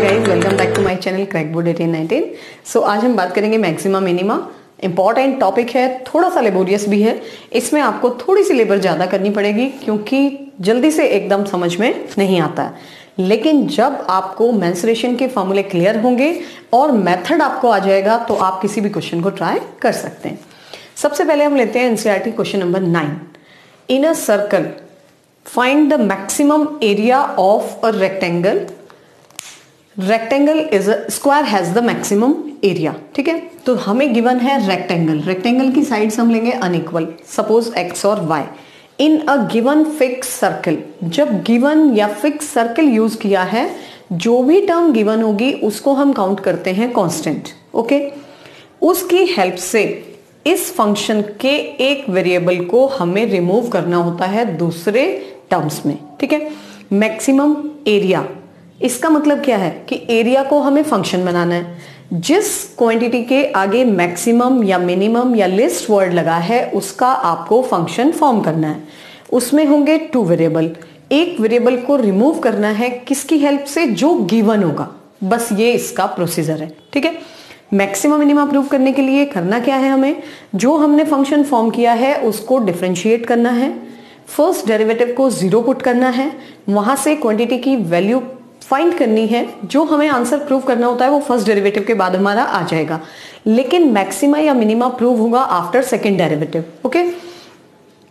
Guys, welcome back to my channel crack board 1819। सो आज हम बात करेंगे मैक्सिमा मिनिमा। इंपॉर्टेंट टॉपिक है, थोड़ा सा लेबोरियस भी है। इसमें आपको थोड़ी सी लेबर ज़्यादा करनी पड़ेगी क्योंकि जल्दी से एकदम समझ में नहीं आता है। लेकिन जब आपको मेंसुरेशन के फॉर्मूले क्लियर होंगे और मेथड आपको आ जाएगा तो आप किसी भी क्वेश्चन को ट्राई कर सकते हैं। सबसे पहले हम लेते हैं NCERT question number 9। In a circle find the maximum area of a rectangle. Rectangle is a square has the maximum area. ठीक है, तो हमें गिवन है रेक्टेंगल। रेक्टेंगल की साइड्स हम लेंगे अनइक्वल, सपोज एक्स और y. In a given fix circle, जब गिवन या फिक्स सर्कल यूज किया है, जो भी टर्म गिवन होगी उसको हम काउंट करते हैं कांस्टेंट। ओके, उसकी हेल्प से इस फंक्शन के एक वेरिएबल को हमें रिमूव करना होता है दूसरे टर्म्स में। ठीक है, मैक्सिमम एरिया, इसका मतलब क्या है कि एरिया को हमें फंक्शन बनाना है। जिस क्वांटिटी के आगे मैक्सिमम या मिनिमम या लिस्ट वर्ड लगा है उसका आपको फंक्शन फॉर्म करना है। उसमें होंगे 2 वेरिएबल। एक वेरिएबल को रिमूव करना है किसकी हेल्प से? जो गिवन होगा। बस ये इसका प्रोसीजर है। ठीक है, मैक्सिमम मिनिमम प्रूव करने के लिए करना क्या है? हमें जो हमने फंक्शन फॉर्म किया है उसको डिफरेंशिएट करना है। फर्स्ट डेरिवेटिव को 0 पुट करना है, वहां से क्वांटिटी की वैल्यू फाइंड करनी है। जो हमें आंसर प्रूव करना होता है वो फर्स्ट डेरिवेटिव के बाद हमारा आ जाएगा, लेकिन मैक्सिमा या मिनिमा प्रूव होगा आफ्टर सेकंड डेरिवेटिव। ओके,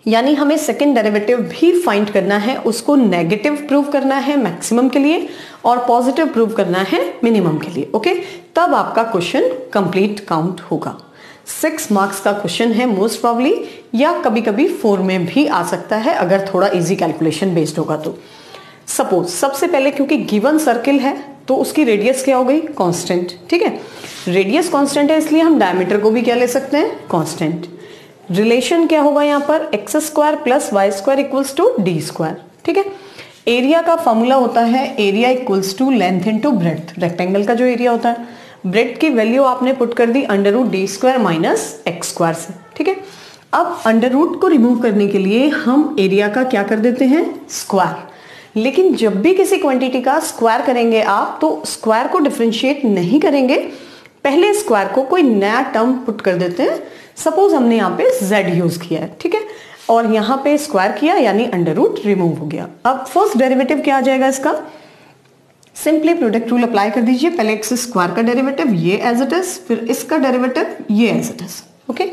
यानी हमें सेकंड डेरिवेटिव भी फाइंड करना है, उसको नेगेटिव प्रूव करना है मैक्सिमम के लिए और पॉजिटिव प्रूव करना है मिनिमम के लिए। ओके, तब आपका क्वेश्चन कंप्लीट काउंट होगा। 6 मार्क्स का क्वेश्चन है मोस्ट प्रॉब्ली, या कभी कभी 4 में भी आ सकता है अगर थोड़ा इजी कैलकुलेशन बेस्ड होगा तो। सपोज सबसे पहले क्योंकि गिवन सर्किल है तो उसकी रेडियस क्या हो गई? कांस्टेंट। ठीक है, रेडियस कांस्टेंट है इसलिए हम डायमीटर को भी क्या ले सकते हैं? कांस्टेंट। रिलेशन क्या होगा यहाँ पर? X square plus y square equals to d square. ठीक है, एरिया का फॉर्मूला होता है area equals to length into breadth. Rectangle का जो एरिया होता है, ब्रेड्थ की वैल्यू आपने पुट कर दी under root D square minus X square से। ठीक है, अब अंडर रूट को रिमूव करने के लिए हम एरिया का क्या कर देते हैं? स्क्वायर। लेकिन जब भी किसी क्वांटिटी का स्क्वायर करेंगे आप तो स्क्वायर को डिफरेंशिएट नहीं करेंगे, पहले स्क्वायर को कोई नया टर्म पुट कर देते हैं। सपोज हमने यहाँ पे z यूज किया है, ठीक है, और यहाँ पे स्क्वायर किया यानी अंडर रूट रिमूव हो गया। अब फर्स्ट डेरिवेटिव क्या आ जाएगा इसका? सिंपली प्रोडक्ट रूल अप्लाई कर दीजिए। पहले एक्स स्क्वायर का डेरिवेटिव ये एज इट इज, फिर इसका डेरिवेटिव ये एज इट इज। ओके,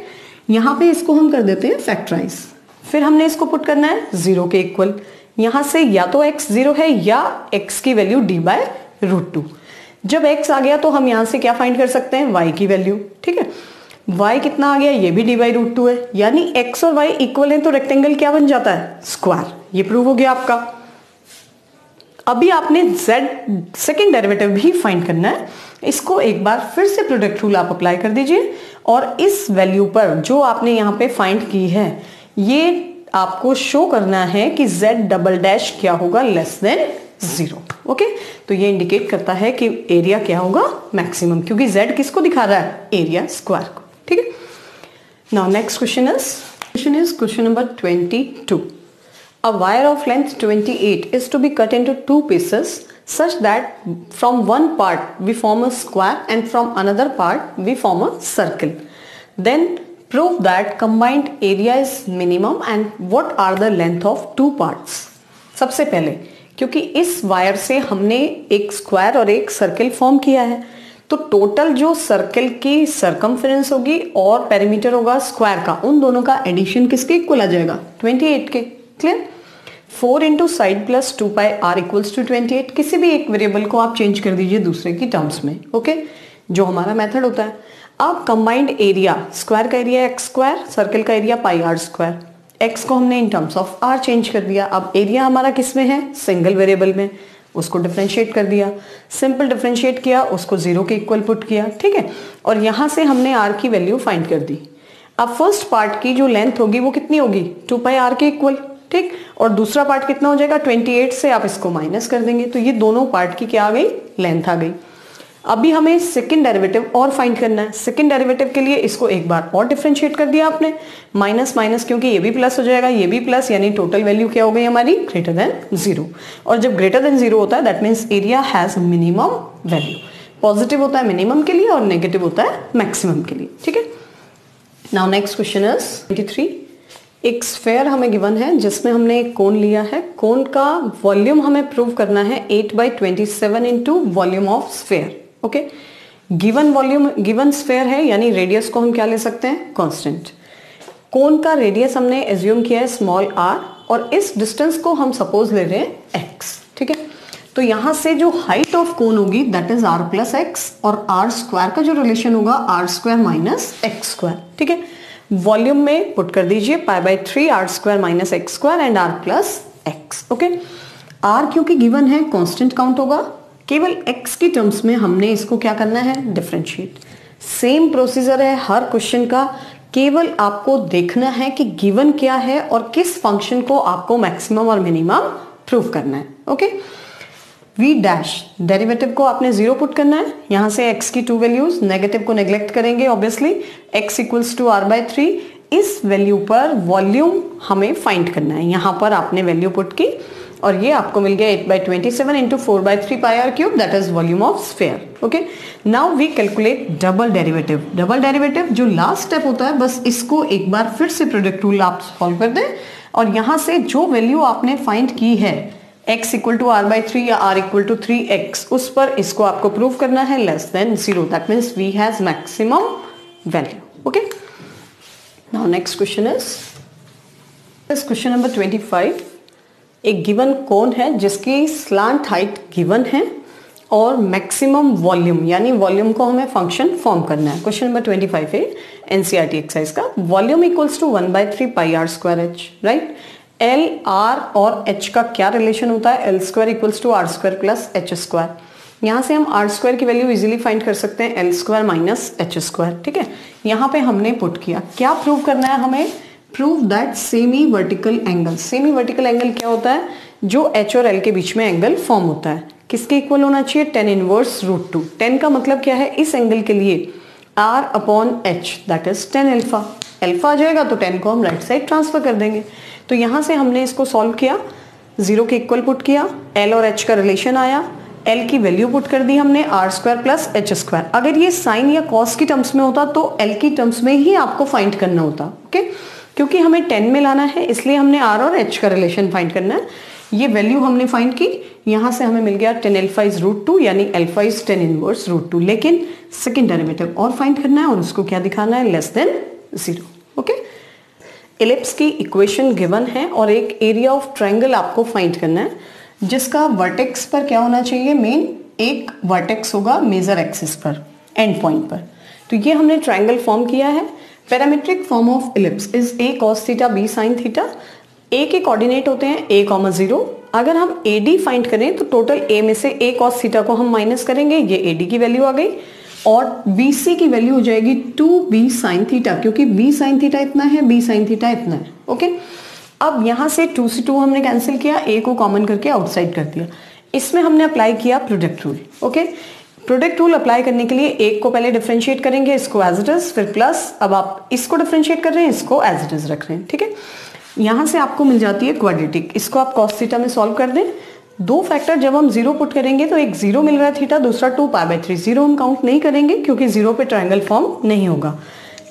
यहाँ पे इसको हम कर देते हैं फैक्टराइज। फिर हमने इसको पुट करना है 0 के इक्वल। यहां से या तो x 0 है या x की वैल्यू d बाय रूट 2। जब x आ गया तो हम यहां से क्या फाइंड कर सकते हैं? y की वैल्यू। ठीक है, y कितना आ गया? ये भी d बाई रूट 2 है, यानी x और y इक्वल है तो रेक्टेंगल क्या बन जाता है? स्क्वायर। ये प्रूव हो गया आपका। अभी आपने z सेकेंड डेरिवेटिव भी फाइंड करना है। इसको एक बार फिर से प्रोडक्ट रूल आप अप्लाई कर दीजिए और इस वैल्यू पर जो आपने यहाँ पे फाइंड की है ये आपको शो करना है कि z डबल डैश क्या होगा? Less than 0। ओके, तो ये इंडिकेट करता है कि एरिया क्या होगा? मैक्सिमम, क्योंकि z किसको दिखा रहा है? एरिया स्क्वायर को। ठीक है, now next question is question number 22। A wire of length 28 is to be cut into 2 pieces such that from one part we form a square and from another part we form a circle. Then prove that combined area is minimum and what are the length of 2 parts. सबसे पहले क्योंकि इस wire से हमने एक square और एक circle form किया है तो टोटल जो सर्कल की सरकमफेरेंस होगी और पेरीमीटर होगा स्क्वायर का, उन दोनों का एडिशन किसके इक्वल आ जाएगा? 28 के। Clear? 4 into side plus 2 pi r equals to 28। किसी भी एक वेरिएबल को आप चेंज कर दीजिए दूसरे की टर्म्स में। ओके, जो हमारा मेथड होता है। अब कंबाइंड एरिया, स्क्वायर का एरिया एक्स स्क्वायर, सर्कल का area pi r square. X को हमने in terms of r change कर दिया। अब एरिया हमारा किस में है? सिंगल वेरिएबल में, उसको डिफरेंशिएट कर दिया। सिंपल डिफरेंशिएट किया, उसको 0 के इक्वल पुट किया। ठीक है, और यहां से हमने आर की वैल्यू फाइंड कर दी। अब फर्स्ट पार्ट की जो लेंथ होगी वो कितनी होगी? 2 पाई आर के इक्वल। ठीक, और दूसरा पार्ट कितना हो जाएगा? 28 से आप इसको माइनस कर देंगे तो ये दोनों पार्ट की क्या आ गई? लेंथ आ गई। अभी हमें सेकंड डेरिवेटिव और फाइंड करना है। सेकंड डेरिवेटिव के लिए इसको एक बार और डिफरेंशिएट कर दिया आपने, माइनस माइनस, क्योंकि ये भी प्लस हो जाएगा, ये भी प्लस, यानी टोटल वैल्यू क्या हो गई हमारी, ग्रेटर देन 0। और जब ग्रेटर देन 0 होता है that means area has minimum value. Positive होता है मिनिमम के लिए और नेगेटिव होता है मैक्सिमम के लिए, ठीक है। Now next question is 23। एक स्फेयर हमें गिवन है जिसमें हमने एक कोन लिया है। कोन का वॉल्यूम हमें प्रूव करना है 8/27 into volume of sphere. Okay, given volume, given sphere है, यानी रेडियस को हम क्या ले सकते हैं, कांस्टेंट। कोन का रेडियस हमने एज्यूम किया है स्मॉल r, और इस डिस्टेंस को हम सपोज ले रहे हैं x, ठीक है। तो यहां से जो हाइट ऑफ कोन होगी that is r plus x, और r स्क्वायर का जो रिलेशन होगा r square minus X square, ठीक है। वॉल्यूम में पुट कर दीजिए π/3 r square minus X square and r plus x. Okay, r क्योंकि गिवन है कांस्टेंट काउंट होगा, केवल x की टर्म्स में हमने इसको क्या करना है, डिफरेंशिएट। सेम प्रोसीजर है हर क्वेश्चन का, केवल आपको देखना है कि गिवन क्या है और किस फंक्शन को आपको मैक्सिमम और मिनिमम प्रूव करना है। ओके, v डैश डेरिवेटिव को आपने 0 पुट करना है, यहां से x की 2 वैल्यूज, नेगेटिव को नेग्लेक्ट करेंगे obviously, x equals to r/3। इस वैल्यू पर वॉल्यूम हमें फाइंड करना है, यहां पर आपने वैल्यू पुट की और ये आपको मिल गया 8/27 into 4/3 πr³ that is volume of sphere. Okay, now we calculate double derivative. Double derivative जो लास्ट स्टेप होता है, बस इसको एक बार फिर से प्रोडक्ट रूल आप सॉल्व कर दें और यहां से जो वैल्यू आपने फाइंड की है x इक्वल टू r/3 या r इक्वल टू 3x, उस पर इसको आपको प्रूव करना है less than 0, that means v has maximum value. Okay, now next question is question number 25। एक गिवन कोन है जिसकी स्लांट हाइट गिवन है और मैक्सिमम वॉल्यूम, यानी वॉल्यूम को हमें फंक्शन फॉर्म करना है। क्वेश्चन नंबर 25 है एनसीईआरटी एक्सरसाइज का। Volume equals to 1/3 πr²h, right. L, R और एच का क्या रिलेशन होता है, L square equals to R square plus H square. यहाँ से हम आर स्क्वायर की वैल्यू इजीली फाइंड कर सकते हैं, L square minus H square, ठीक है। यहाँ पे हमने पुट किया, क्या प्रूव करना है हमें, prove that semi vertical angle. Semi vertical angle क्या होता है, जो एच और एल के बीच में एंगल फॉर्म होता है, किसके इक्वल होना चाहिए, tan इनवर्स √2। tan का मतलब क्या है, इस एंगल के लिए r upon h that is tan alpha. Alpha आ जाएगा तो tan को हम राइट साइड ट्रांसफर कर देंगे। तो यहां से हमने इसको सॉल्व किया, 0 के इक्वल पुट किया, l और h का रिलेशन आया, l की वैल्यू पुट कर दी हमने r square plus H square. अगर ये साइन या कॉस की टर्म्स में होता तो l की टर्म्स में ही आपको फाइंड करना होता। ओके, क्योंकि हमें 10 में लाना है इसलिए हमने r और h का रिलेशन फाइंड करना है। ये वैल्यू हमने फाइंड की, यहां से हमें मिल गया tan अल्फा इज √2, यानी अल्फा इज tan इनवर्स √2। लेकिन सेकंड डेरिवेटिव और फाइंड करना है और उसको क्या दिखाना है, लेस देन 0। ओके, इलिप्स की इक्वेशन गिवन है और एक एरिया ऑफ ट्रायंगल आपको फाइंड करना है जिसका वर्टेक्स पर क्या होना चाहिए, मेन एक वर्टेक्स होगा मेजर एक्सिस पर, एंड पॉइंट पर। तो ये हमने ट्रायंगल फॉर्म किया है। Parametric form of ellipse is a cos theta b sin theta. a के कोऑर्डिनेट होते हैं a, 0। अगर हम AD फाइंड करें तो टोटल a में से a cos थीटा को हम माइनस करेंगे, ये AD की वैल्यू आ गई, और BC की वैल्यू हो जाएगी 2b sin थीटा, क्योंकि b sin थीटा इतना है, b sin थीटा इतना है। ओके, अब यहां से 2 से 2 हमने कैंसिल किया, a को कॉमन करके आउटसाइड कर दिया। इसमें हमने अप्लाई किया product rule. Okay, product rule apply करने के लिए एक को पहले डिफरेंशिएट करेंगे, इसको एज इट इज, फिर प्लस, अब आप इसको डिफरेंशिएट कर रहे हैं, इसको एज इट इज रख रहे हैं, ठीक है। यहां से आपको मिल जाती है क्वाड्रेटिक, इसको आप cos थीटा में सॉल्व कर दें। दो फैक्टर जब हम 0 पुट करेंगे तो एक 0 मिल रहा है थीटा, दूसरा 2π/3। 0 हम काउंट नहीं करेंगे क्योंकि 0 पे ट्रायंगल फॉर्म नहीं होगा।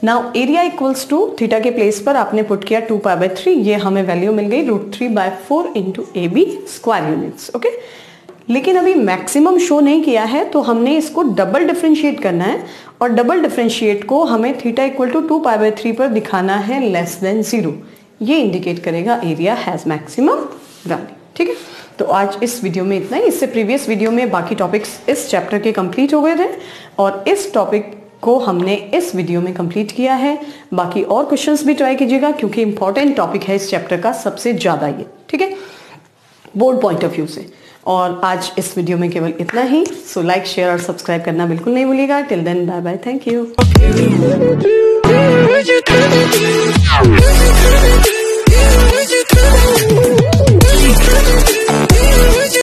Now area equals to theta के प्लेस पर आपने पुट किया 2π/3, ये हमें वैल्यू मिल गई √3/4 into AB square units. Okay, लेकिन अभी मैक्सिमम शो नहीं किया है तो हमने इसको डबल डिफरेंशिएट करना है, और डबल डिफरेंशिएट को हमें थीटा इक्वल टू 2π/3 पर दिखाना है लेस देन 0। ये इंडिकेट करेगा एरिया हैज मैक्सिमम वैल्यू, ठीक है। तो आज इस वीडियो में इतना ही। इससे प्रीवियस वीडियो में बाकी टॉपिक्स इस चैप्टर के कंप्लीट हो गए थे और इस टॉपिक को हमने इस वीडियो में कंप्लीट किया है। बाकी और क्वेश्चंस भी ट्राई कीजिएगा क्योंकि इंपॉर्टेंट टॉपिक है इस चैप्टर का सबसे ज्यादा ये, ठीक है, बोर्ड पॉइंट ऑफ व्यू से। और आज इस वीडियो में केवल इतना ही। सो लाइक, शेयर और सब्सक्राइब करना बिल्कुल नहीं भूलिएगा। Till then, bye bye, thank you.